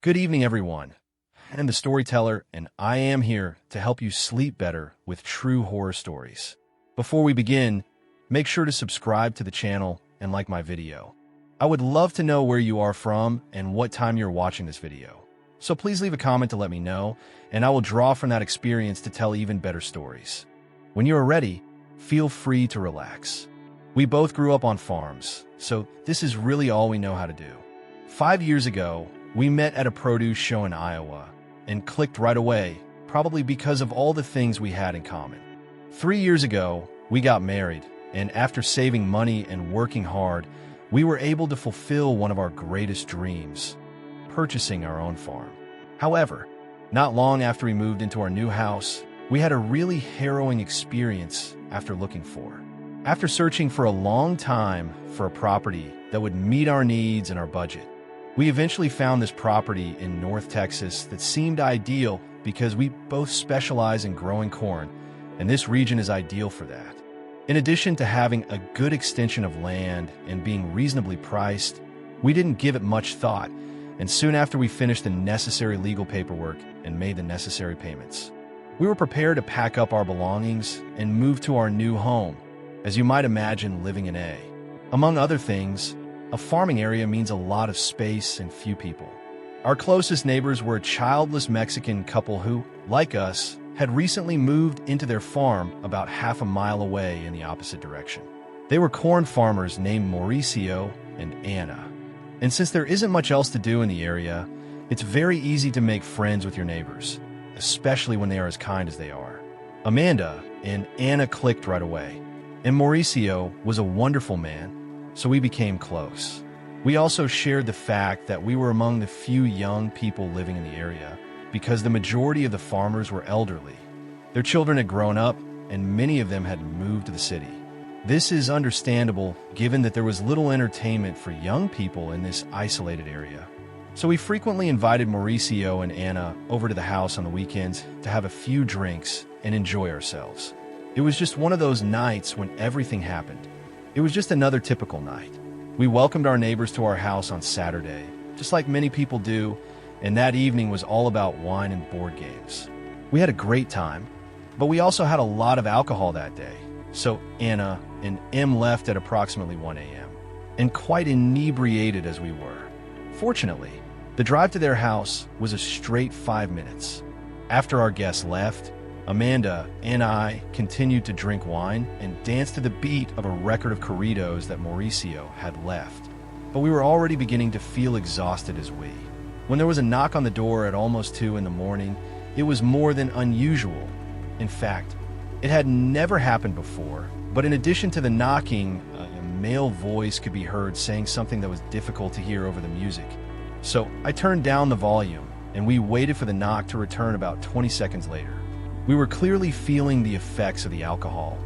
Good evening, everyone. I'm the storyteller, and I am here to help you sleep better with true horror stories. Before we begin, make sure to subscribe to the channel and like my video. I would love to know where you are from and what time you're watching this video. So please leave a comment to let me know, and I will draw from that experience to tell even better stories. When you are ready, feel free to relax. We both grew up on farms, so this is really all we know how to do. 5 years ago, we met at a produce show in Iowa and clicked right away, probably because of all the things we had in common. 3 years ago, we got married, and after saving money and working hard, we were able to fulfill one of our greatest dreams, purchasing our own farm. However, not long after we moved into our new house, we had a really harrowing experience after looking for. After searching for a long time for a property that would meet our needs and our budget, we eventually found this property in North Texas that seemed ideal because we both specialize in growing corn, and this region is ideal for that. In addition to having a good extension of land and being reasonably priced, we didn't give it much thought, and soon after we finished the necessary legal paperwork and made the necessary payments, we were prepared to pack up our belongings and move to our new home, as you might imagine living in A. Among other things, a farming area means a lot of space and few people. Our closest neighbors were a childless Mexican couple who, like us, had recently moved into their farm about half a mile away in the opposite direction. They were corn farmers named Mauricio and Anna. And since there isn't much else to do in the area, it's very easy to make friends with your neighbors, especially when they are as kind as they are. Amanda and Anna clicked right away, and Mauricio was a wonderful man, so we became close. We also shared the fact that we were among the few young people living in the area because the majority of the farmers were elderly. Their children had grown up, and many of them had moved to the city. This is understandable given that there was little entertainment for young people in this isolated area. So we frequently invited Mauricio and Anna over to the house on the weekends to have a few drinks and enjoy ourselves. It was just one of those nights when everything happened. It was just another typical night. We welcomed our neighbors to our house on Saturday, just like many people do, and that evening was all about wine and board games. We had a great time, but we also had a lot of alcohol that day, so Anna and Em left at approximately 1 a.m., and quite inebriated as we were. Fortunately, the drive to their house was a straight 5 minutes. After our guests left, Amanda and I continued to drink wine and dance to the beat of a record of corridos that Mauricio had left. But we were already beginning to feel exhausted as we. When there was a knock on the door at almost 2 in the morning, it was more than unusual. In fact, it had never happened before, but in addition to the knocking, a male voice could be heard saying something that was difficult to hear over the music. So I turned down the volume, and we waited for the knock to return about 20 seconds later. We were clearly feeling the effects of the alcohol.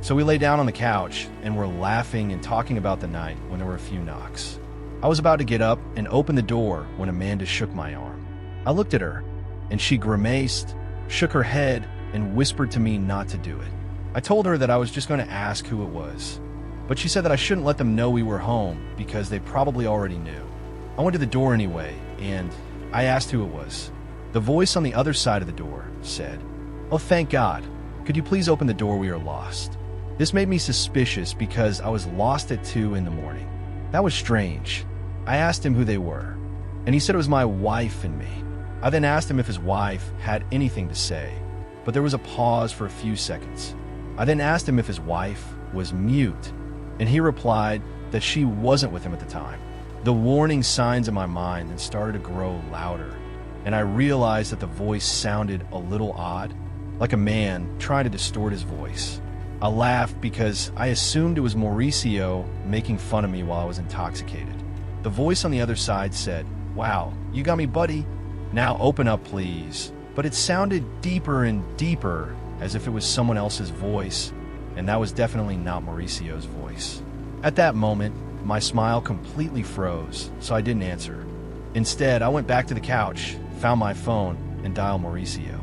So we lay down on the couch and were laughing and talking about the night when there were a few knocks. I was about to get up and open the door when Amanda shook my arm. I looked at her, and she grimaced, shook her head, and whispered to me not to do it. I told her that I was just going to ask who it was, but she said that I shouldn't let them know we were home because they probably already knew. I went to the door anyway, and I asked who it was. The voice on the other side of the door said, "Oh, thank God. Could you please open the door? We are lost." This made me suspicious because I was lost at 2 in the morning. That was strange. I asked him who they were, and he said it was my wife and me. I then asked him if his wife had anything to say, but there was a pause for a few seconds. I then asked him if his wife was mute, and he replied that she wasn't with him at the time. The warning signs in my mind then started to grow louder, and I realized that the voice sounded a little odd, like a man trying to distort his voice. I laughed because I assumed it was Mauricio making fun of me while I was intoxicated. The voice on the other side said, "Wow, you got me, buddy. Now open up, please." But it sounded deeper and deeper, as if it was someone else's voice, and that was definitely not Mauricio's voice. At that moment, my smile completely froze, so I didn't answer. Instead, I went back to the couch, found my phone, and dialed Mauricio.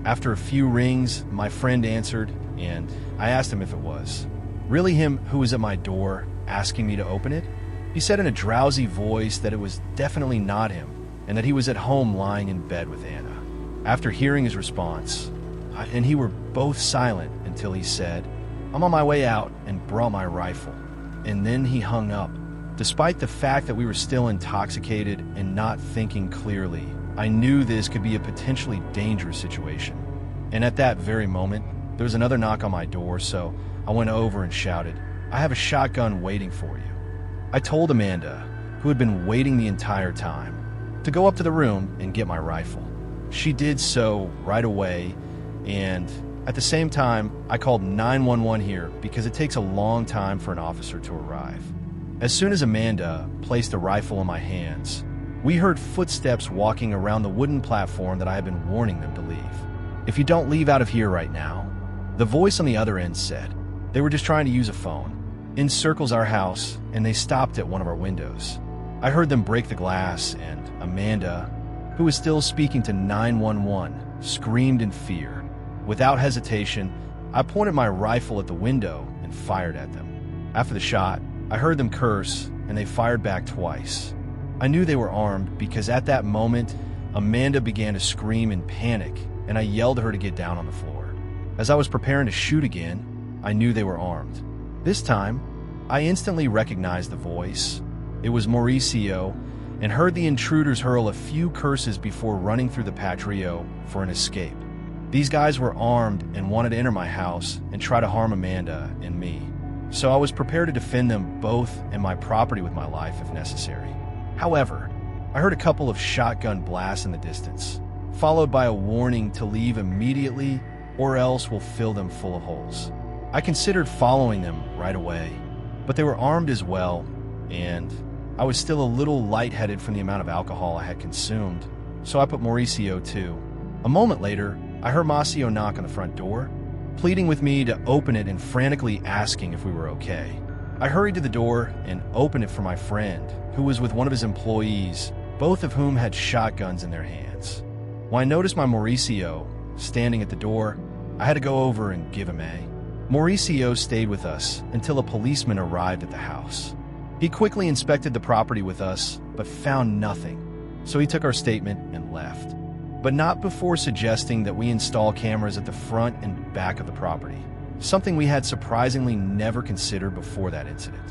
After a few rings, my friend answered, and I asked him if it was really him who was at my door asking me to open it. He said in a drowsy voice that it was definitely not him, and that he was at home lying in bed with Anna. After hearing his response, I and he were both silent until he said, "I'm on my way out," and brought my rifle. And then he hung up. Despite the fact that we were still intoxicated and not thinking clearly, I knew this could be a potentially dangerous situation. And at that very moment, there was another knock on my door, so I went over and shouted, "I have a shotgun waiting for you." I told Amanda, who had been waiting the entire time, to go up to the room and get my rifle. She did so right away, and at the same time, I called 911 here because it takes a long time for an officer to arrive. As soon as Amanda placed the rifle in my hands, we heard footsteps walking around the wooden platform that I had been warning them to leave. "If you don't leave out of here right now," the voice on the other end said. They were just trying to use a phone. Encircles our house, and they stopped at one of our windows. I heard them break the glass, and Amanda, who was still speaking to 911, screamed in fear. Without hesitation, I pointed my rifle at the window and fired at them. After the shot, I heard them curse, and they fired back twice. I knew they were armed because at that moment, Amanda began to scream in panic, and I yelled at her to get down on the floor. As I was preparing to shoot again, I knew they were armed. This time, I instantly recognized the voice. It was Mauricio, and heard the intruders hurl a few curses before running through the patio for an escape. These guys were armed and wanted to enter my house and try to harm Amanda and me. So I was prepared to defend them both and my property with my life if necessary. However, I heard a couple of shotgun blasts in the distance, followed by a warning to leave immediately or else we'll fill them full of holes. I considered following them right away, but they were armed as well, and I was still a little lightheaded from the amount of alcohol I had consumed, so I put Mauricio too. A moment later, I heard Mauricio knock on the front door, pleading with me to open it and frantically asking if we were okay. I hurried to the door and opened it for my friend, who was with one of his employees, both of whom had shotguns in their hands. When I noticed my Mauricio standing at the door, I had to go over and give him a. Mauricio stayed with us until a policeman arrived at the house. He quickly inspected the property with us, but found nothing, so he took our statement and left. But not before suggesting that we install cameras at the front and back of the property, something we had surprisingly never considered before that incident.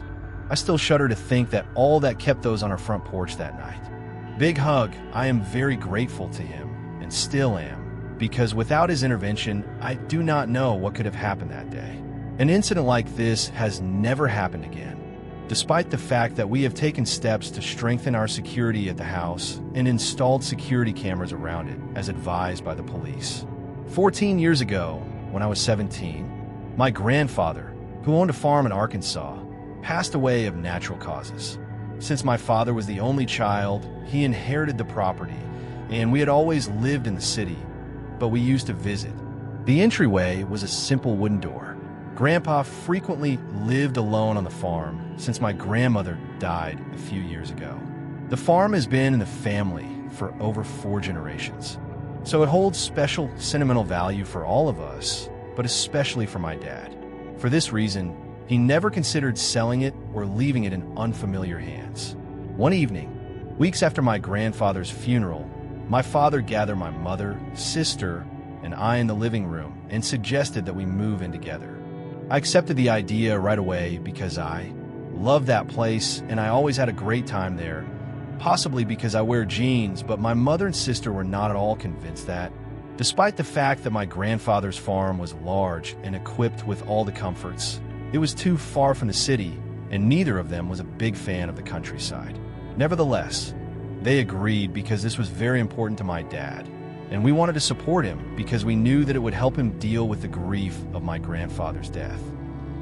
I still shudder to think that all that kept those on our front porch that night. Big hug, I am very grateful to him, and still am, because without his intervention, I do not know what could have happened that day. An incident like this has never happened again, despite the fact that we have taken steps to strengthen our security at the house and installed security cameras around it, as advised by the police. 14 years ago, when I was 17, my grandfather, who owned a farm in Arkansas, passed away of natural causes. Since my father was the only child, he inherited the property, and we had always lived in the city, but we used to visit. The entryway was a simple wooden door. Grandpa frequently lived alone on the farm since my grandmother died a few years ago. The farm has been in the family for over 4 generations, so it holds special sentimental value for all of us, but especially for my dad. For this reason, he never considered selling it or leaving it in unfamiliar hands. One evening, weeks after my grandfather's funeral, my father gathered my mother, sister, and I in the living room and suggested that we move in together. I accepted the idea right away because I loved that place and I always had a great time there, possibly because I wear jeans, but my mother and sister were not at all convinced that. Despite the fact that my grandfather's farm was large and equipped with all the comforts, it was too far from the city, and neither of them was a big fan of the countryside. Nevertheless, they agreed because this was very important to my dad, and we wanted to support him because we knew that it would help him deal with the grief of my grandfather's death.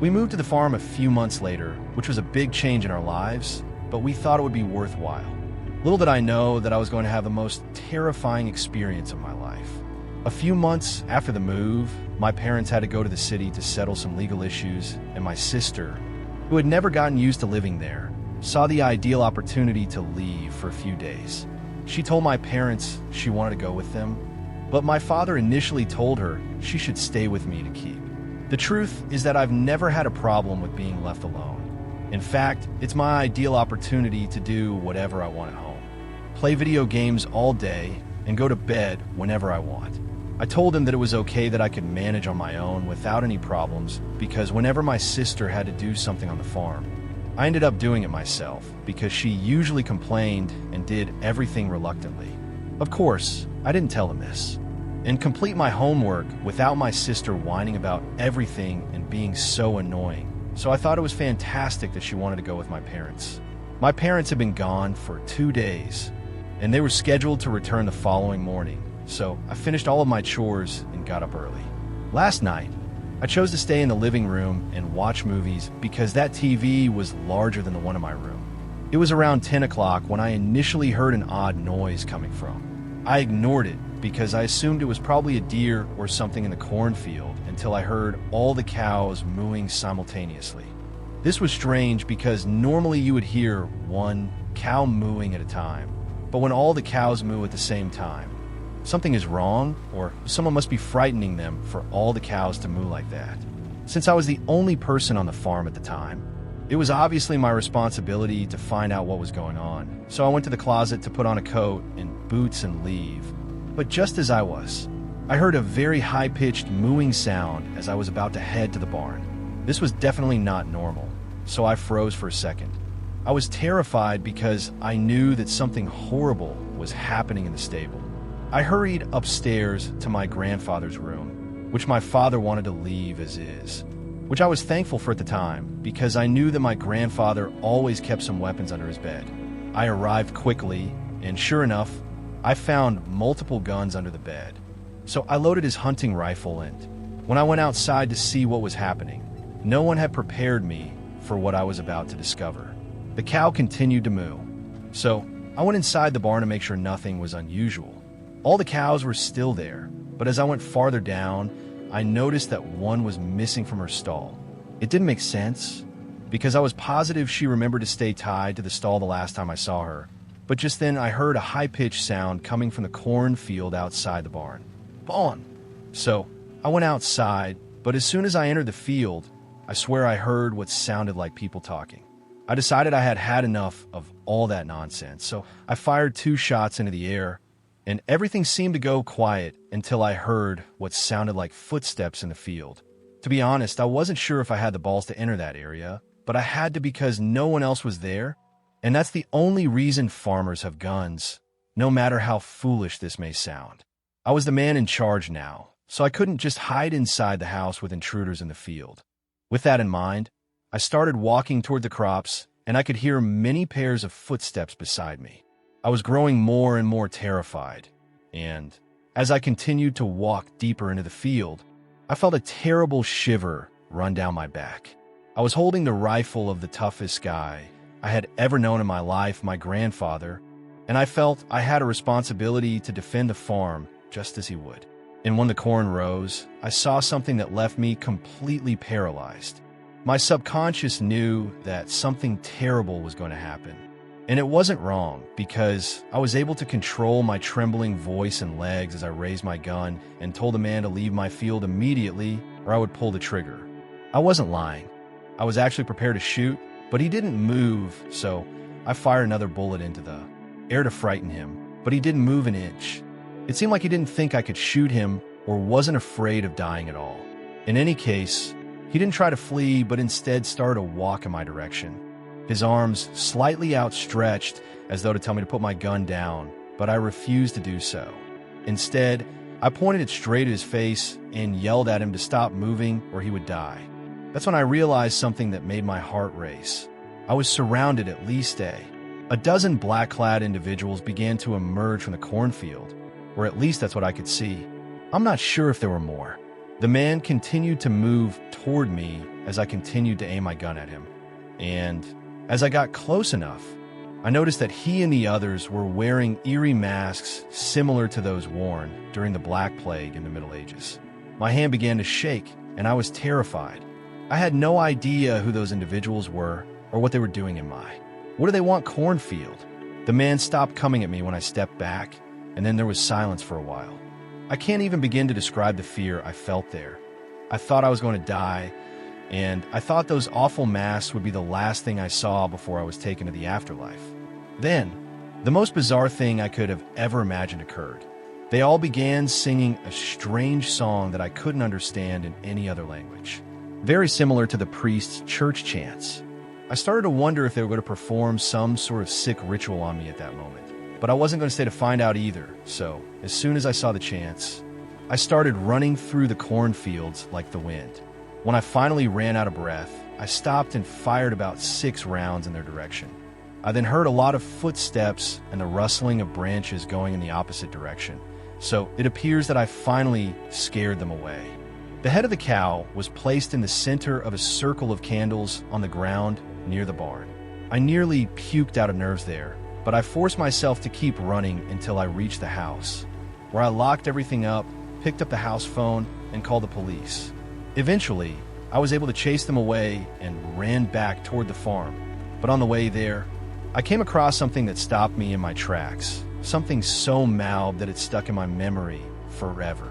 We moved to the farm a few months later, which was a big change in our lives, but we thought it would be worthwhile. Little did I know that I was going to have the most terrifying experience of my life. A few months after the move, my parents had to go to the city to settle some legal issues, and my sister, who had never gotten used to living there, saw the ideal opportunity to leave for a few days. She told my parents she wanted to go with them, but my father initially told her she should stay with me to keep. The truth is that I've never had a problem with being left alone. In fact, it's my ideal opportunity to do whatever I want at home. play video games all day, and go to bed whenever I want. I told him that it was okay that I could manage on my own without any problems because whenever my sister had to do something on the farm, I ended up doing it myself because she usually complained and did everything reluctantly. Of course, I didn't tell him this. And complete my homework without my sister whining about everything and being so annoying. So I thought it was fantastic that she wanted to go with my parents. My parents had been gone for 2 days, and they were scheduled to return the following morning. So I finished all of my chores and got up early. Last night, I chose to stay in the living room and watch movies because that TV was larger than the one in my room. It was around 10 o'clock when I initially heard an odd noise coming from. I ignored it because I assumed it was probably a deer or something in the cornfield until I heard all the cows mooing simultaneously. This was strange because normally you would hear one cow mooing at a time, but when all the cows moo at the same time, something is wrong or someone must be frightening them for all the cows to moo like that. Since I was the only person on the farm at the time, it was obviously my responsibility to find out what was going on, so I went to the closet to put on a coat and boots and leave. But just as I was, I heard a very high-pitched mooing sound as I was about to head to the barn. This was definitely not normal, so I froze for a second. I was terrified because I knew that something horrible was happening in the stable. I hurried upstairs to my grandfather's room, which my father wanted to leave as is, which I was thankful for at the time because I knew that my grandfather always kept some weapons under his bed. I arrived quickly, and sure enough, I found multiple guns under the bed. So I loaded his hunting rifle, and when I went outside to see what was happening, no one had prepared me for what I was about to discover. The cow continued to moo, so I went inside the barn to make sure nothing was unusual. All the cows were still there, but as I went farther down, I noticed that one was missing from her stall. It didn't make sense, because I was positive she remembered to stay tied to the stall the last time I saw her, but just then I heard a high-pitched sound coming from the cornfield outside the barn. Bon! So I went outside, but as soon as I entered the field, I swear I heard what sounded like people talking. I decided I had had enough of all that nonsense, so I fired 2 shots into the air, and everything seemed to go quiet until I heard what sounded like footsteps in the field. To be honest, I wasn't sure if I had the balls to enter that area, but I had to because no one else was there, and that's the only reason farmers have guns, no matter how foolish this may sound. I was the man in charge now, so I couldn't just hide inside the house with intruders in the field. With that in mind, I started walking toward the crops, and I could hear many pairs of footsteps beside me. I was growing more and more terrified, and as I continued to walk deeper into the field, I felt a terrible shiver run down my back. I was holding the rifle of the toughest guy I had ever known in my life, my grandfather, and I felt I had a responsibility to defend the farm just as he would. And when the corn rose, I saw something that left me completely paralyzed. My subconscious knew that something terrible was going to happen. And it wasn't wrong because I was able to control my trembling voice and legs as I raised my gun and told the man to leave my field immediately or I would pull the trigger. I wasn't lying. I was actually prepared to shoot, but he didn't move, so I fired another bullet into the air to frighten him, but he didn't move an inch. It seemed like he didn't think I could shoot him or wasn't afraid of dying at all. In any case, he didn't try to flee, but instead started to walk in my direction. His arms slightly outstretched as though to tell me to put my gun down, but I refused to do so. Instead, I pointed it straight at his face and yelled at him to stop moving or he would die. That's when I realized something that made my heart race. I was surrounded at least a dozen black-clad individuals began to emerge from the cornfield, or at least that's what I could see. I'm not sure if there were more. The man continued to move toward me as I continued to aim my gun at him. And as I got close enough, I noticed that he and the others were wearing eerie masks similar to those worn during the Black Plague in the Middle Ages. My hand began to shake, and I was terrified. I had no idea who those individuals were or what they were doing in my. What do they want cornfield? The man stopped coming at me when I stepped back, and then there was silence for a while. I can't even begin to describe the fear I felt there. I thought I was going to die, and I thought those awful masks would be the last thing I saw before I was taken to the afterlife. Then, The most bizarre thing I could have ever imagined occurred. They all began singing a strange song that I couldn't understand in any other language, very similar to the priest's church chants. I started to wonder if they were going to perform some sort of sick ritual on me at that moment, but I wasn't going to stay to find out either, so as soon as I saw the chants, I started running through the cornfields like the wind. When I finally ran out of breath, I stopped and fired about 6 rounds in their direction. I then heard a lot of footsteps and the rustling of branches going in the opposite direction, so it appears that I finally scared them away. The head of the cow was placed in the center of a circle of candles on the ground near the barn. I nearly puked out of nerves there, but I forced myself to keep running until I reached the house, where I locked everything up, picked up the house phone, and called the police. Eventually, I was able to chase them away and ran back toward the farm, but on the way there, I came across something that stopped me in my tracks, something so mild that it stuck in my memory forever.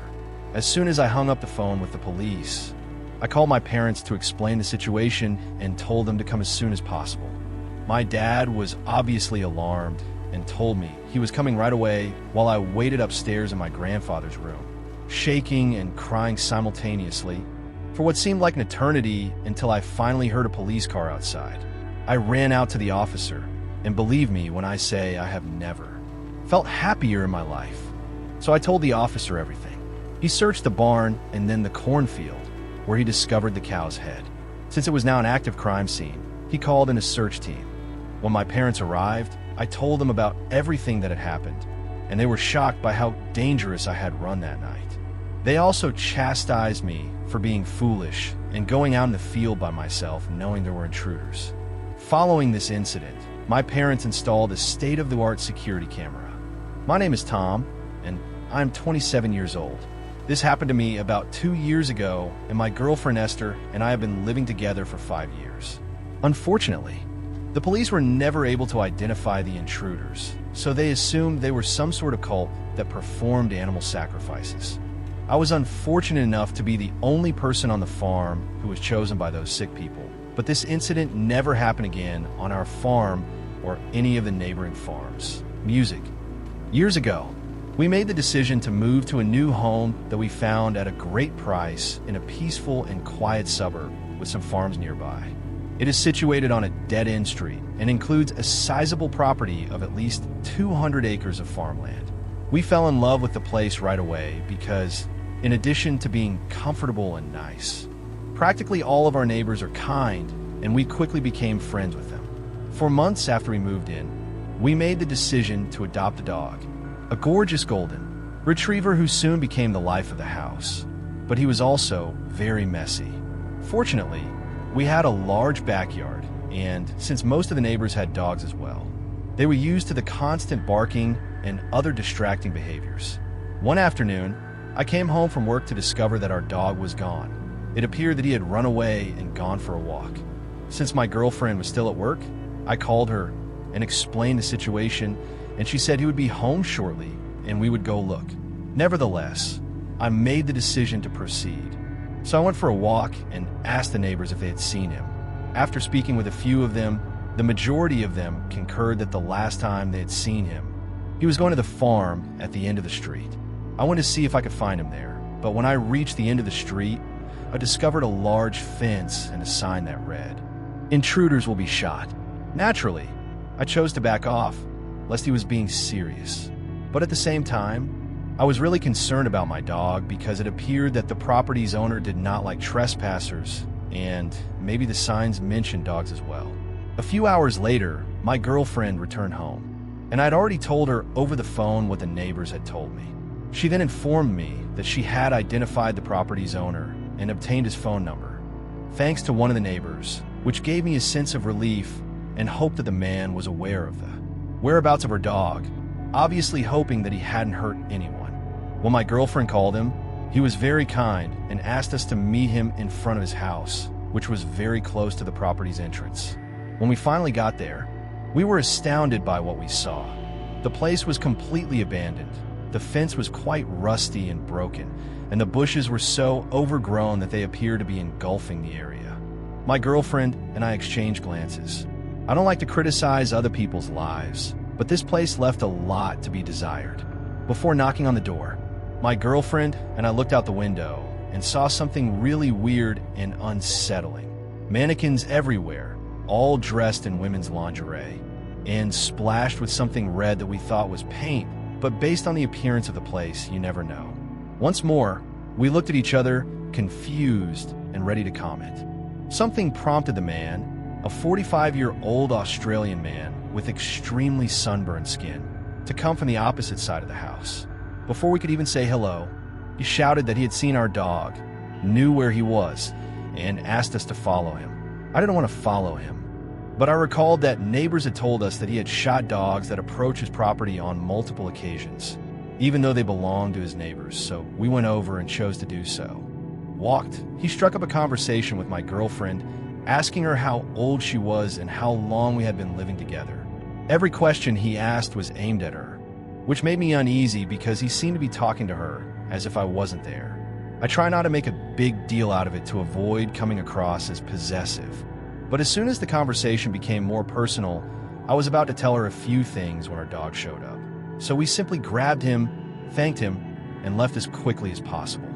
As soon as I hung up the phone with the police, I called my parents to explain the situation and told them to come as soon as possible. My dad was obviously alarmed and told me he was coming right away while I waited upstairs in my grandfather's room, shaking and crying simultaneously for what seemed like an eternity until I finally heard a police car outside. I ran out to the officer, and believe me when I say I have never felt happier in my life. So I told the officer everything. He searched the barn and then the cornfield, where he discovered the cow's head. Since it was now an active crime scene, he called in a search team. When my parents arrived, I told them about everything that had happened, and they were shocked by how dangerous I had run that night. They also chastised me for being foolish and going out in the field by myself knowing there were intruders. Following this incident, my parents installed a state-of-the-art security camera. My name is Tom, and I'm 27 years old. This happened to me about 2 years ago, and my girlfriend Esther and I have been living together for 5 years. Unfortunately, the police were never able to identify the intruders, so they assumed they were some sort of cult that performed animal sacrifices. I was unfortunate enough to be the only person on the farm who was chosen by those sick people, but this incident never happened again on our farm or any of the neighboring farms. Music. Years ago, we made the decision to move to a new home that we found at a great price in a peaceful and quiet suburb with some farms nearby. It is situated on a dead-end street and includes a sizable property of at least 200 acres of farmland. We fell in love with the place right away because, in addition to being comfortable and nice, practically all of our neighbors are kind, and we quickly became friends with them. For months after we moved in, we made the decision to adopt a dog, a gorgeous golden retriever who soon became the life of the house, but he was also very messy. Fortunately, we had a large backyard, and since most of the neighbors had dogs as well, they were used to the constant barking and other distracting behaviors. One afternoon, I came home from work to discover that our dog was gone. It appeared that he had run away and gone for a walk. Since my girlfriend was still at work, I called her and explained the situation, and she said he would be home shortly and we would go look. Nevertheless, I made the decision to proceed. So I went for a walk and asked the neighbors if they had seen him. After speaking with a few of them, the majority of them concurred that the last time they had seen him, he was going to the farm at the end of the street. I went to see if I could find him there, but when I reached the end of the street, I discovered a large fence and a sign that read, "Intruders will be shot." Naturally, I chose to back off, lest he was being serious. But at the same time, I was really concerned about my dog because it appeared that the property's owner did not like trespassers, and maybe the signs mentioned dogs as well. A few hours later, my girlfriend returned home, and I'd already told her over the phone what the neighbors had told me. She then informed me that she had identified the property's owner and obtained his phone number, thanks to one of the neighbors, which gave me a sense of relief and hope that the man was aware of the whereabouts of her dog, obviously hoping that he hadn't hurt anyone. When my girlfriend called him, he was very kind and asked us to meet him in front of his house, which was very close to the property's entrance. When we finally got there, we were astounded by what we saw. The place was completely abandoned. The fence was quite rusty and broken, and the bushes were so overgrown that they appeared to be engulfing the area. My girlfriend and I exchanged glances. I don't like to criticize other people's lives, but this place left a lot to be desired. Before knocking on the door, my girlfriend and I looked out the window and saw something really weird and unsettling. Mannequins everywhere, all dressed in women's lingerie, and splashed with something red that we thought was paint, but based on the appearance of the place, you never know. Once more, we looked at each other, confused and ready to comment. Something prompted the man, a 45-year-old Australian man with extremely sunburned skin, to come from the opposite side of the house. Before we could even say hello, he shouted that he had seen our dog, knew where he was, and asked us to follow him. I didn't want to follow him, but I recalled that neighbors had told us that he had shot dogs that approached his property on multiple occasions, even though they belonged to his neighbors, so we went over and chose to do so. He struck up a conversation with my girlfriend, asking her how old she was and how long we had been living together. Every question he asked was aimed at her, which made me uneasy because he seemed to be talking to her as if I wasn't there. I try not to make a big deal out of it to avoid coming across as possessive. But as soon as the conversation became more personal, I was about to tell her a few things when our dog showed up. So we simply grabbed him, thanked him, and left as quickly as possible.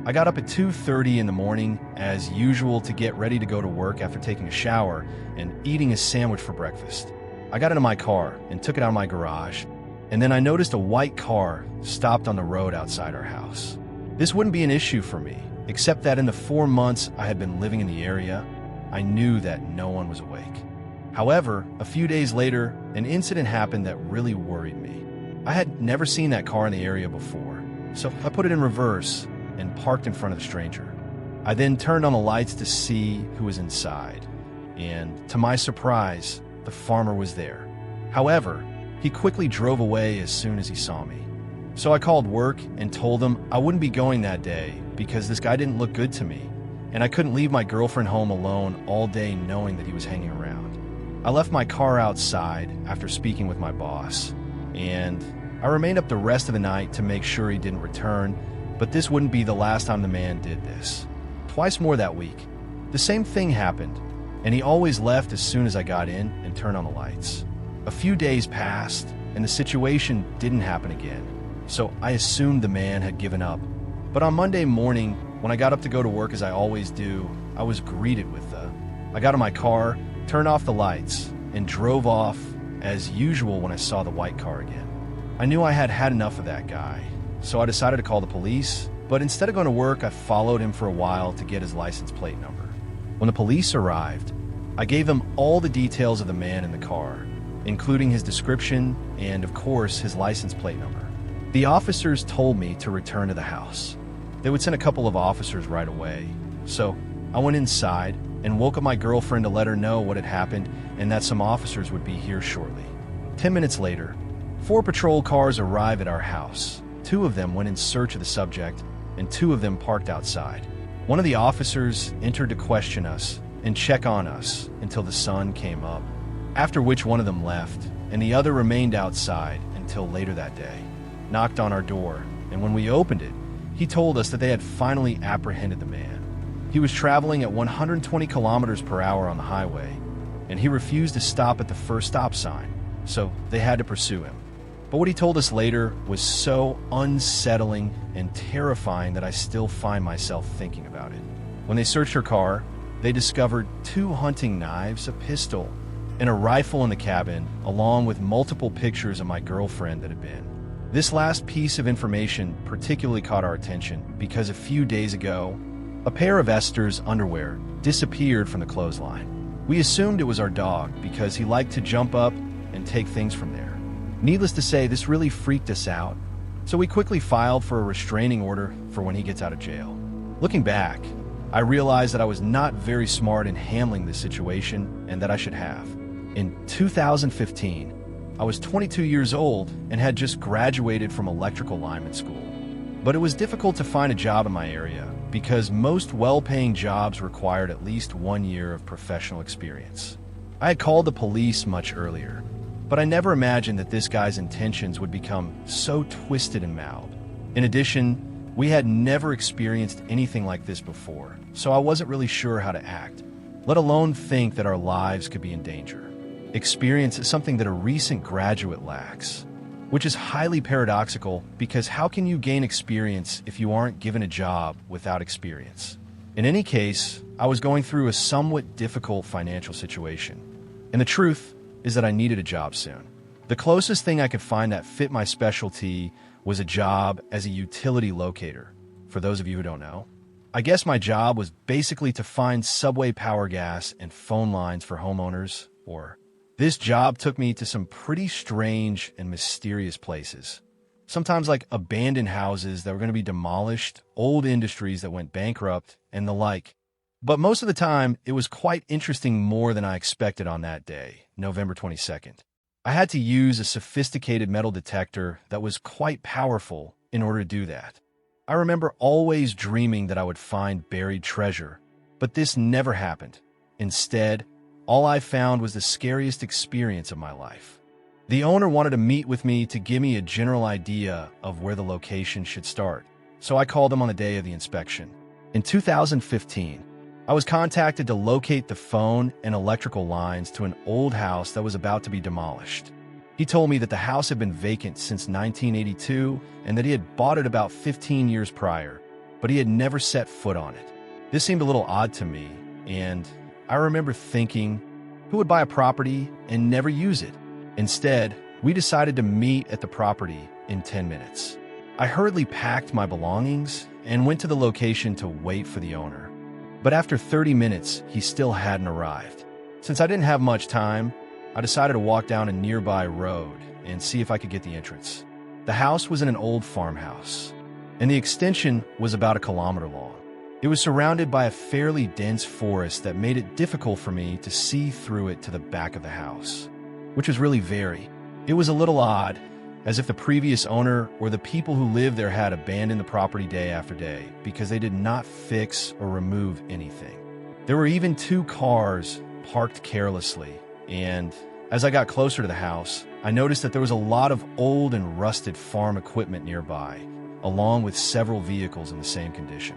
I got up at 2:30 in the morning, as usual, to get ready to go to work after taking a shower and eating a sandwich for breakfast. I got into my car and took it out of my garage, and then I noticed a white car stopped on the road outside our house. This wouldn't be an issue for me, except that in the 4 months I had been living in the area, I knew that no one was awake. However, a few days later, an incident happened that really worried me. I had never seen that car in the area before, so I put it in reverse and parked in front of the stranger. I then turned on the lights to see who was inside, and to my surprise, the farmer was there. However, he quickly drove away as soon as he saw me. So I called work and told them I wouldn't be going that day because this guy didn't look good to me, and I couldn't leave my girlfriend home alone all day knowing that he was hanging around. I left my car outside after speaking with my boss, and I remained up the rest of the night to make sure he didn't return, but this wouldn't be the last time the man did this. Twice more that week, the same thing happened, and he always left as soon as I got in and turned on the lights. A few days passed, and the situation didn't happen again, so I assumed the man had given up. But on Monday morning, when I got up to go to work as I always do, I was greeted with I got in my car, turned off the lights, and drove off as usual when I saw the white car again. I knew I had had enough of that guy, so I decided to call the police, but instead of going to work, I followed him for a while to get his license plate number. When the police arrived, I gave them all the details of the man in the car, including his description and, of course, his license plate number. The officers told me to return to the house. They would send a couple of officers right away, so I went inside and woke up my girlfriend to let her know what had happened and that some officers would be here shortly. 10 minutes later, 4 patrol cars arrived at our house. 2 of them went in search of the subject, and 2 of them parked outside. One of the officers entered to question us and check on us until the sun came up, after which one of them left, and the other remained outside until later that day, knocked on our door, and when we opened it, he told us that they had finally apprehended the man. He was traveling at 120 kilometers per hour on the highway, and he refused to stop at the first stop sign, so they had to pursue him. But what he told us later was so unsettling and terrifying that I still find myself thinking about it. When they searched her car, they discovered 2 hunting knives, a pistol, and a rifle in the cabin, along with multiple pictures of my girlfriend that had been. This last piece of information particularly caught our attention because a few days ago, a pair of Esther's underwear disappeared from the clothesline. We assumed it was our dog because he liked to jump up and take things from there. Needless to say, this really freaked us out, so we quickly filed for a restraining order for when he gets out of jail. Looking back, I realized that I was not very smart in handling this situation and that I should have. In 2015, I was 22 years old and had just graduated from electrical lineman school. But it was difficult to find a job in my area because most well-paying jobs required at least 1 year of professional experience. I had called the police much earlier, but I never imagined that this guy's intentions would become so twisted and mild. In addition, we had never experienced anything like this before, so I wasn't really sure how to act, let alone think that our lives could be in danger. Experience is something that a recent graduate lacks, which is highly paradoxical because how can you gain experience if you aren't given a job without experience? In any case, I was going through a somewhat difficult financial situation, and the truth is that I needed a job soon. The closest thing I could find that fit my specialty was a job as a utility locator. For those of you who don't know, I guess my job was basically to find subway power gas and phone lines for homeowners, or this job took me to some pretty strange and mysterious places. Sometimes like abandoned houses that were going to be demolished, old industries that went bankrupt, and the like. But most of the time, it was quite interesting more than I expected on that day, November 22nd. I had to use a sophisticated metal detector that was quite powerful in order to do that. I remember always dreaming that I would find buried treasure, but this never happened. Instead, all I found was the scariest experience of my life. The owner wanted to meet with me to give me a general idea of where the location should start, so I called him on the day of the inspection. In 2015, I was contacted to locate the phone and electrical lines to an old house that was about to be demolished. He told me that the house had been vacant since 1982 and that he had bought it about 15 years prior, but he had never set foot on it. This seemed a little odd to me, and I remember thinking, who would buy a property and never use it? Instead, we decided to meet at the property in 10 minutes. I hurriedly packed my belongings and went to the location to wait for the owner. But after 30 minutes, he still hadn't arrived. Since I didn't have much time, I decided to walk down a nearby road and see if I could get the entrance. The house was in an old farmhouse, and the extension was about 1 kilometer long. It was surrounded by a fairly dense forest that made it difficult for me to see through it to the back of the house, which was really very. It was a little odd, as if the previous owner or the people who lived there had abandoned the property day after day because they did not fix or remove anything. There were even 2 cars parked carelessly, and as I got closer to the house, I noticed that there was a lot of old and rusted farm equipment nearby, along with several vehicles in the same condition.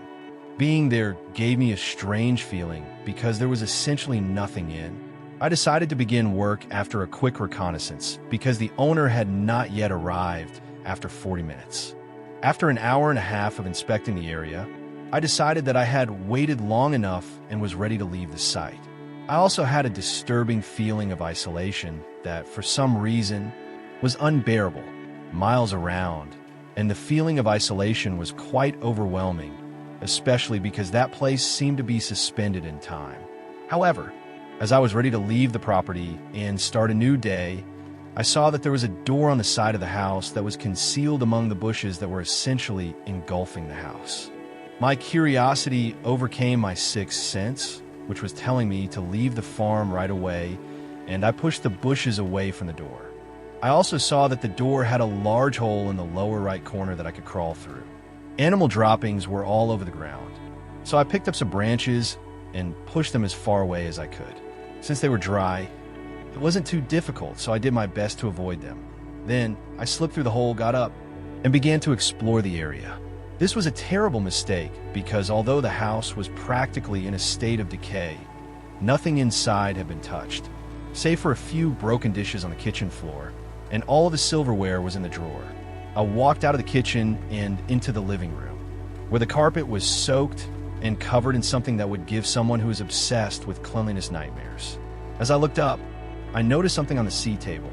Being there gave me a strange feeling because there was essentially nothing in. I decided to begin work after a quick reconnaissance because the owner had not yet arrived after 40 minutes. After an hour and a half of inspecting the area, I decided that I had waited long enough and was ready to leave the site. I also had a disturbing feeling of isolation that, for some reason, was unbearable, miles around, and the feeling of isolation was quite overwhelming, especially because that place seemed to be suspended in time. However, as I was ready to leave the property and start a new day, I saw that there was a door on the side of the house that was concealed among the bushes that were essentially engulfing the house. My curiosity overcame my sixth sense, which was telling me to leave the farm right away, and I pushed the bushes away from the door. I also saw that the door had a large hole in the lower right corner that I could crawl through. Animal droppings were all over the ground, so I picked up some branches and pushed them as far away as I could. Since they were dry, it wasn't too difficult, so I did my best to avoid them. Then, I slipped through the hole, got up, and began to explore the area. This was a terrible mistake because although the house was practically in a state of decay, nothing inside had been touched, save for a few broken dishes on the kitchen floor, and all of the silverware was in the drawer. I walked out of the kitchen and into the living room, where the carpet was soaked and covered in something that would give someone who is obsessed with cleanliness nightmares. As I looked up, I noticed something on the sea table,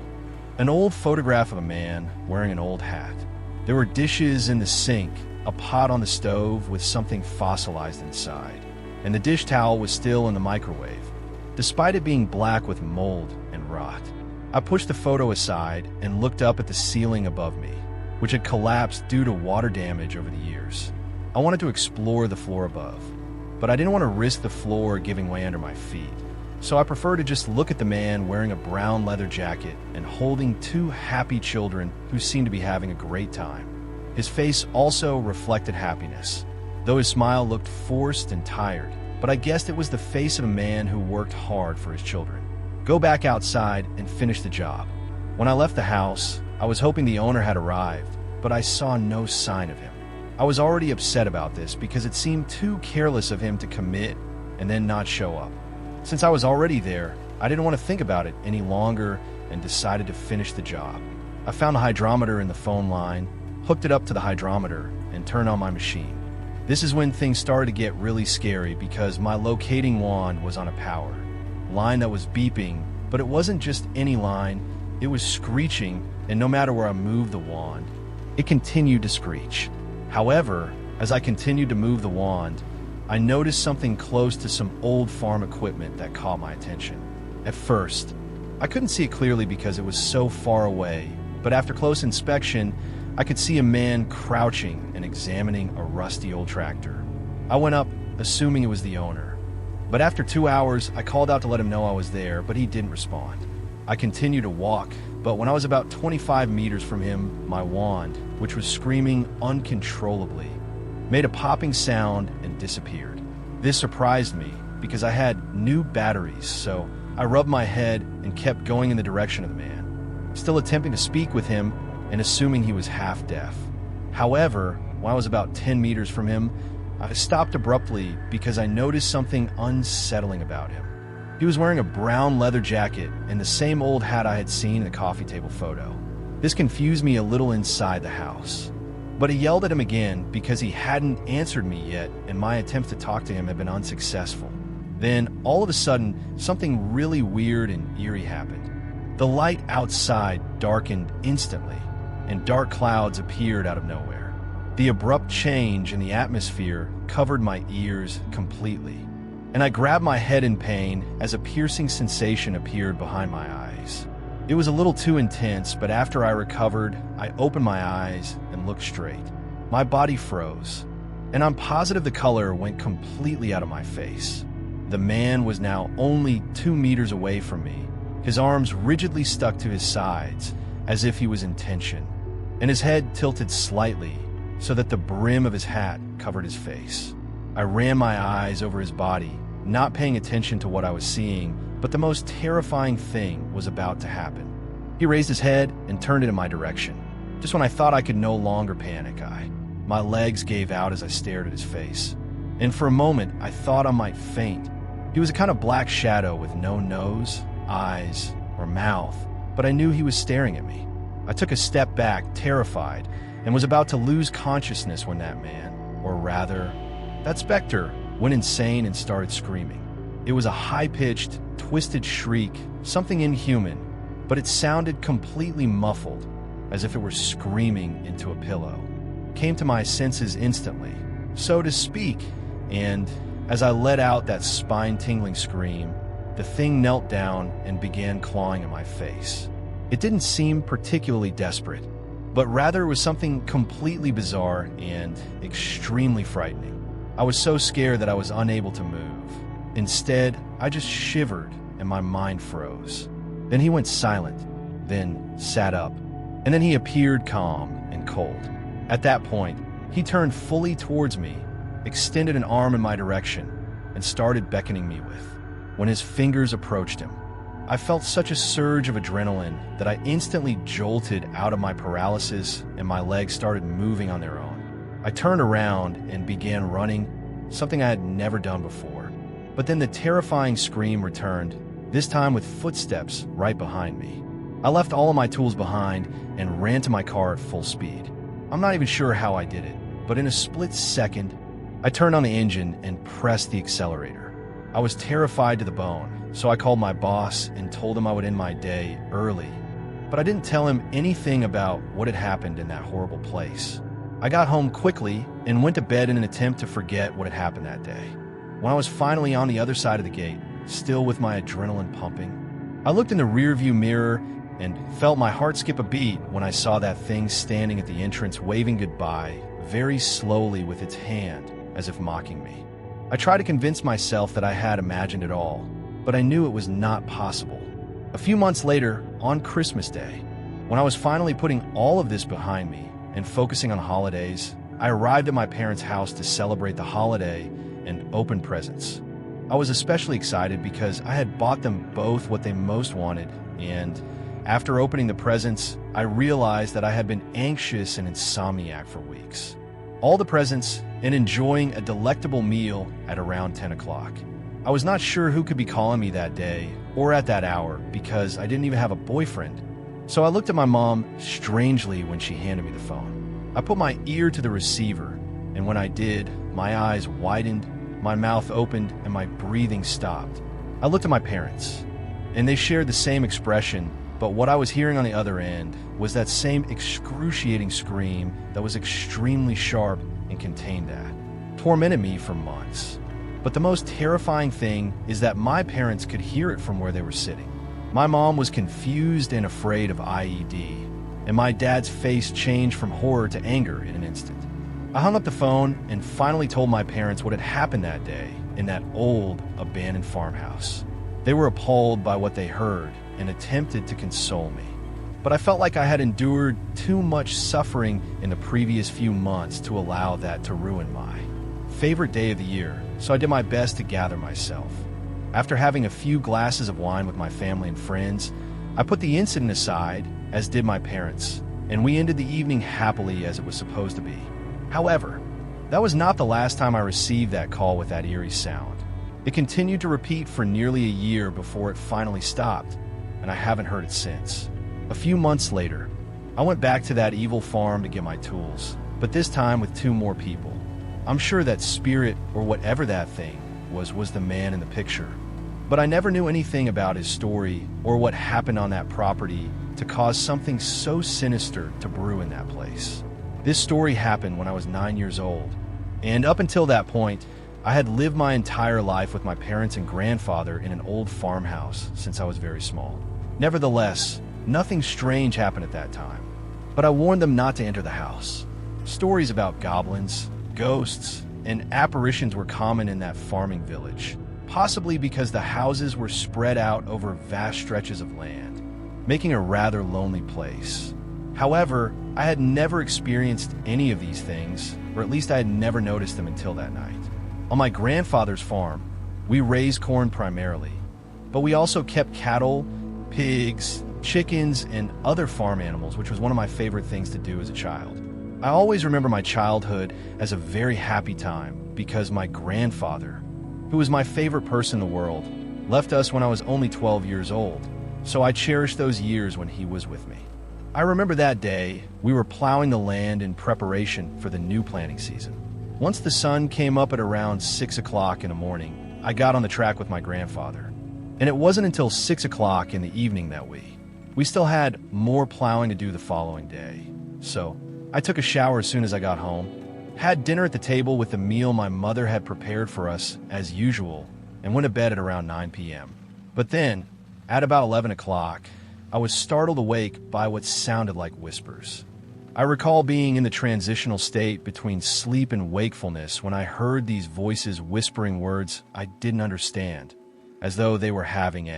an old photograph of a man wearing an old hat. There were dishes in the sink, a pot on the stove with something fossilized inside, and the dish towel was still in the microwave, despite it being black with mold and rot. I pushed the photo aside and looked up at the ceiling above me, which had collapsed due to water damage over the years. I wanted to explore the floor above, but I didn't want to risk the floor giving way under my feet, so I preferred to just look at the man wearing a brown leather jacket and holding 2 happy children who seemed to be having a great time. His face also reflected happiness, though his smile looked forced and tired, but I guessed it was the face of a man who worked hard for his children. Go back outside and finish the job. When I left the house, I was hoping the owner had arrived, but I saw no sign of him. I was already upset about this because it seemed too careless of him to commit and then not show up. Since I was already there, I didn't want to think about it any longer and decided to finish the job. I found a hydrometer in the phone line, hooked it up to the hydrometer, and turned on my machine. This is when things started to get really scary because my locating wand was on a power line that was beeping, but it wasn't just any line, it was screeching, and no matter where I moved the wand, it continued to screech. However, as I continued to move the wand, I noticed something close to some old farm equipment that caught my attention. At first, I couldn't see it clearly because it was so far away, but after close inspection, I could see a man crouching and examining a rusty old tractor. I went up, assuming it was the owner. But after 2 hours, I called out to let him know I was there, but he didn't respond. I continued to walk, but when I was about 25 meters from him, my wand, which was screaming uncontrollably, made a popping sound and disappeared. This surprised me because I had new batteries, so I rubbed my head and kept going in the direction of the man, still attempting to speak with him and assuming he was half deaf. However, when I was about 10 meters from him, I stopped abruptly because I noticed something unsettling about him. He was wearing a brown leather jacket and the same old hat I had seen in the coffee table photo. This confused me a little inside the house. But I yelled at him again because he hadn't answered me yet and my attempts to talk to him had been unsuccessful. Then, all of a sudden, something really weird and eerie happened. The light outside darkened instantly, and dark clouds appeared out of nowhere. The abrupt change in the atmosphere covered my ears completely, and I grabbed my head in pain as a piercing sensation appeared behind my eyes. It was a little too intense, but after I recovered, I opened my eyes and looked straight. My body froze, and I'm positive the color went completely out of my face. The man was now only 2 meters away from me, his arms rigidly stuck to his sides as if he was in tension, and his head tilted slightly so that the brim of his hat covered his face. I ran my eyes over his body, not paying attention to what I was seeing, but the most terrifying thing was about to happen. He raised his head and turned it in my direction. Just when I thought I could no longer panic, my legs gave out as I stared at his face. And for a moment, I thought I might faint. He was a kind of black shadow with no nose, eyes, or mouth, but I knew he was staring at me. I took a step back, terrified, and was about to lose consciousness when that man, or rather, that specter, went insane and started screaming. It was a high-pitched, twisted shriek, something inhuman, but it sounded completely muffled, as if it were screaming into a pillow. Came to my senses instantly, so to speak, and as I let out that spine-tingling scream, the thing knelt down and began clawing at my face. It didn't seem particularly desperate, but rather it was something completely bizarre and extremely frightening. I was so scared that I was unable to move. Instead, I just shivered and my mind froze. Then he went silent, then sat up, and then he appeared calm and cold. At that point, he turned fully towards me, extended an arm in my direction, and started beckoning me with. When his fingers approached him, I felt such a surge of adrenaline that I instantly jolted out of my paralysis and my legs started moving on their own. I turned around and began running, something I had never done before. But then the terrifying scream returned, this time with footsteps right behind me. I left all of my tools behind and ran to my car at full speed. I'm not even sure how I did it, but in a split second, I turned on the engine and pressed the accelerator. I was terrified to the bone, so I called my boss and told him I would end my day early. But I didn't tell him anything about what had happened in that horrible place. I got home quickly and went to bed in an attempt to forget what had happened that day. When I was finally on the other side of the gate, still with my adrenaline pumping, I looked in the rearview mirror and felt my heart skip a beat when I saw that thing standing at the entrance waving goodbye very slowly with its hand as if mocking me. I tried to convince myself that I had imagined it all, but I knew it was not possible. A few months later, on Christmas Day, when I was finally putting all of this behind me and focusing on holidays, I arrived at my parents' house to celebrate the holiday and open presents. I was especially excited because I had bought them both what they most wanted, and after opening the presents, I realized that I had been anxious and insomniac for weeks. All the presents and enjoying a delectable meal at around 10 o'clock. I was not sure who could be calling me that day or at that hour because I didn't even have a boyfriend. So I looked at my mom strangely when she handed me the phone. I put my ear to the receiver, and when I did, my eyes widened, my mouth opened, and my breathing stopped. I looked at my parents, and they shared the same expression, but what I was hearing on the other end was that same excruciating scream that was extremely sharp and contained that. Tormented me for months. But the most terrifying thing is that my parents could hear it from where they were sitting. My mom was confused and afraid of IED, and my dad's face changed from horror to anger in an instant. I hung up the phone and finally told my parents what had happened that day in that old, abandoned farmhouse. They were appalled by what they heard and attempted to console me. But I felt like I had endured too much suffering in the previous few months to allow that to ruin my favorite day of the year, so I did my best to gather myself. After having a few glasses of wine with my family and friends, I put the incident aside, as did my parents, and we ended the evening happily as it was supposed to be. However, that was not the last time I received that call with that eerie sound. It continued to repeat for nearly a year before it finally stopped, and I haven't heard it since. A few months later, I went back to that evil farm to get my tools, but this time with 2 more people. I'm sure that spirit, or whatever that thing was the man in the picture. But I never knew anything about his story or what happened on that property to cause something so sinister to brew in that place. This story happened when I was 9 years old, and up until that point, I had lived my entire life with my parents and grandfather in an old farmhouse since I was very small. Nevertheless, nothing strange happened at that time, but I warned them not to enter the house. Stories about goblins, ghosts, and apparitions were common in that farming village, possibly because the houses were spread out over vast stretches of land, making a rather lonely place. However, I had never experienced any of these things, or at least I had never noticed them until that night. On my grandfather's farm, we raised corn primarily, but we also kept cattle, pigs, chickens, and other farm animals, which was one of my favorite things to do as a child. I always remember my childhood as a very happy time because my grandfather, who was my favorite person in the world, left us when I was only 12 years old, so I cherished those years when he was with me. I remember that day, we were plowing the land in preparation for the new planting season. Once the sun came up at around 6 o'clock in the morning, I got on the track with my grandfather. And it wasn't until 6 o'clock in the evening that we still had more plowing to do the following day. So I took a shower as soon as I got home, had dinner at the table with the meal my mother had prepared for us as usual, and went to bed at around 9 p.m. But then, at about 11 o'clock, I was startled awake by what sounded like whispers. I recall being in the transitional state between sleep and wakefulness when I heard these voices whispering words I didn't understand, as though they were having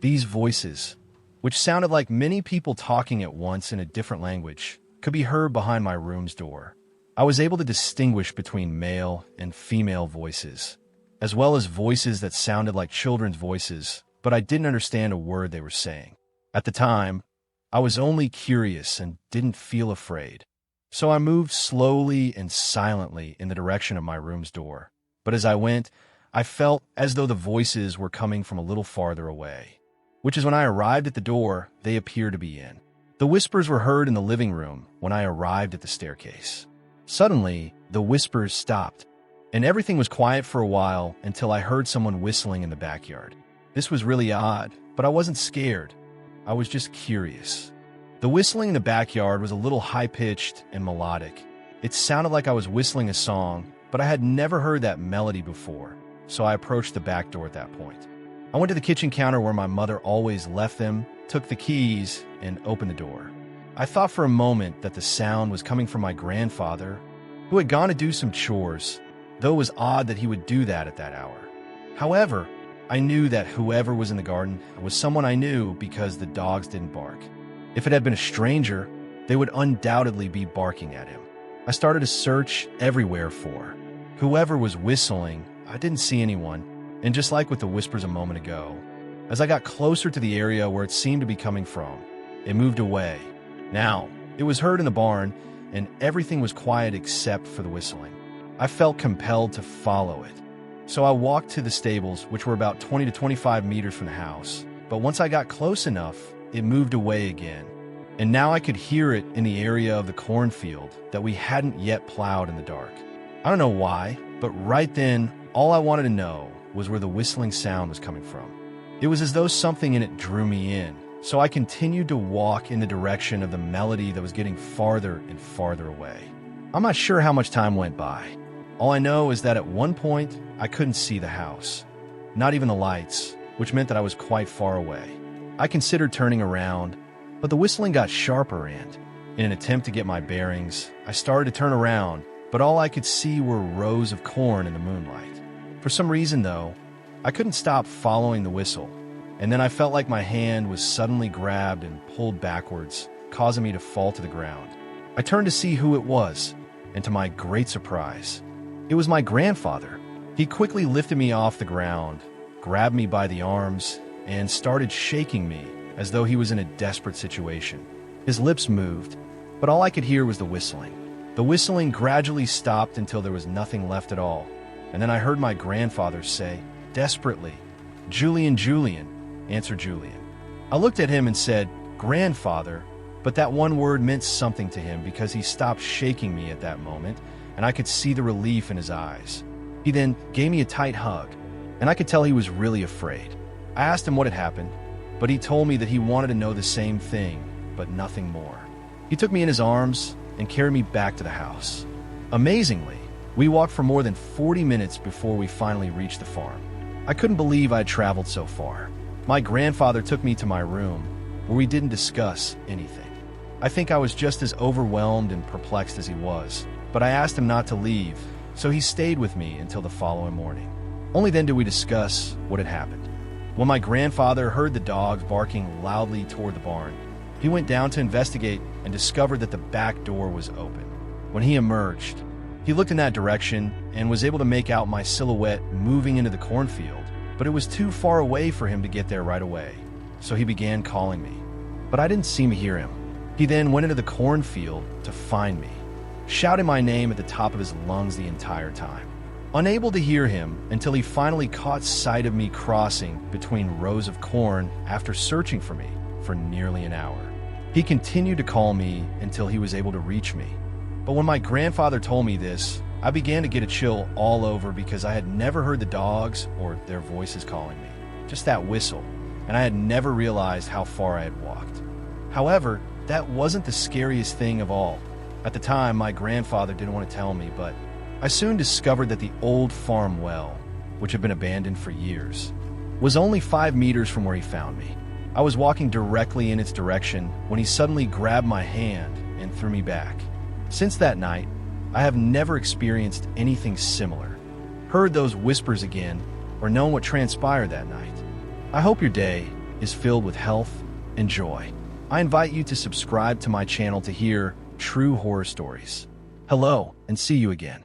these voices, which sounded like many people talking at once in a different language, could be heard behind my room's door. I was able to distinguish between male and female voices, as well as voices that sounded like children's voices, but I didn't understand a word they were saying. At the time, I was only curious and didn't feel afraid, so I moved slowly and silently in the direction of my room's door. But as I went, I felt as though the voices were coming from a little farther away, which is when I arrived at the door, they appeared to be in. The whispers were heard in the living room when I arrived at the staircase. Suddenly, the whispers stopped, and everything was quiet for a while until I heard someone whistling in the backyard. This was really odd, but I wasn't scared. I was just curious. The whistling in the backyard was a little high-pitched and melodic. It sounded like I was whistling a song, but I had never heard that melody before, so I approached the back door at that point. I went to the kitchen counter where my mother always left them, took the keys, and opened the door. I thought for a moment that the sound was coming from my grandfather, who had gone to do some chores, though it was odd that he would do that at that hour. However, I knew that whoever was in the garden was someone I knew because the dogs didn't bark. If it had been a stranger, they would undoubtedly be barking at him. I started to search everywhere for whoever was whistling. I didn't see anyone, and just like with the whispers a moment ago, as I got closer to the area where it seemed to be coming from, it moved away. Now, it was heard in the barn, and everything was quiet except for the whistling. I felt compelled to follow it. So I walked to the stables, which were about 20 to 25 meters from the house. But once I got close enough, it moved away again. And now I could hear it in the area of the cornfield that we hadn't yet plowed in the dark. I don't know why, but right then, all I wanted to know was where the whistling sound was coming from. It was as though something in it drew me in, so I continued to walk in the direction of the melody that was getting farther and farther away. I'm not sure how much time went by. All I know is that at one point, I couldn't see the house, not even the lights, which meant that I was quite far away. I considered turning around, but the whistling got sharper and, in an attempt to get my bearings, I started to turn around, but all I could see were rows of corn in the moonlight. For some reason, though, I couldn't stop following the whistle, and then I felt like my hand was suddenly grabbed and pulled backwards, causing me to fall to the ground. I turned to see who it was, and to my great surprise, it was my grandfather. He quickly lifted me off the ground, grabbed me by the arms, and started shaking me as though he was in a desperate situation. His lips moved, but all I could hear was the whistling. The whistling gradually stopped until there was nothing left at all, and then I heard my grandfather say, desperately, "Julian, Julian," answered Julian. I looked at him and said, "Grandfather," but that one word meant something to him because he stopped shaking me at that moment, and I could see the relief in his eyes. He then gave me a tight hug, and I could tell he was really afraid. I asked him what had happened, but he told me that he wanted to know the same thing, but nothing more. He took me in his arms and carried me back to the house. Amazingly, we walked for more than 40 minutes before we finally reached the farm. I couldn't believe I had traveled so far. My grandfather took me to my room, where we didn't discuss anything. I think I was just as overwhelmed and perplexed as he was, but I asked him not to leave, so he stayed with me until the following morning. Only then did we discuss what had happened. When my grandfather heard the dogs barking loudly toward the barn, he went down to investigate and discovered that the back door was open. When he emerged, he looked in that direction and was able to make out my silhouette moving into the cornfield, but it was too far away for him to get there right away, so he began calling me. But I didn't seem to hear him. He then went into the cornfield to find me, shouting my name at the top of his lungs the entire time. Unable to hear him until he finally caught sight of me crossing between rows of corn after searching for me for nearly an hour. He continued to call me until he was able to reach me. But when my grandfather told me this, I began to get a chill all over because I had never heard the dogs or their voices calling me, just that whistle, and I had never realized how far I had walked. However, that wasn't the scariest thing of all. At the time, my grandfather didn't want to tell me, but I soon discovered that the old farm well, which had been abandoned for years, was only 5 meters from where he found me. I was walking directly in its direction when he suddenly grabbed my hand and threw me back. Since that night, I have never experienced anything similar, heard those whispers again, or known what transpired that night. I hope your day is filled with health and joy. I invite you to subscribe to my channel to hear true horror stories. Hello, and see you again.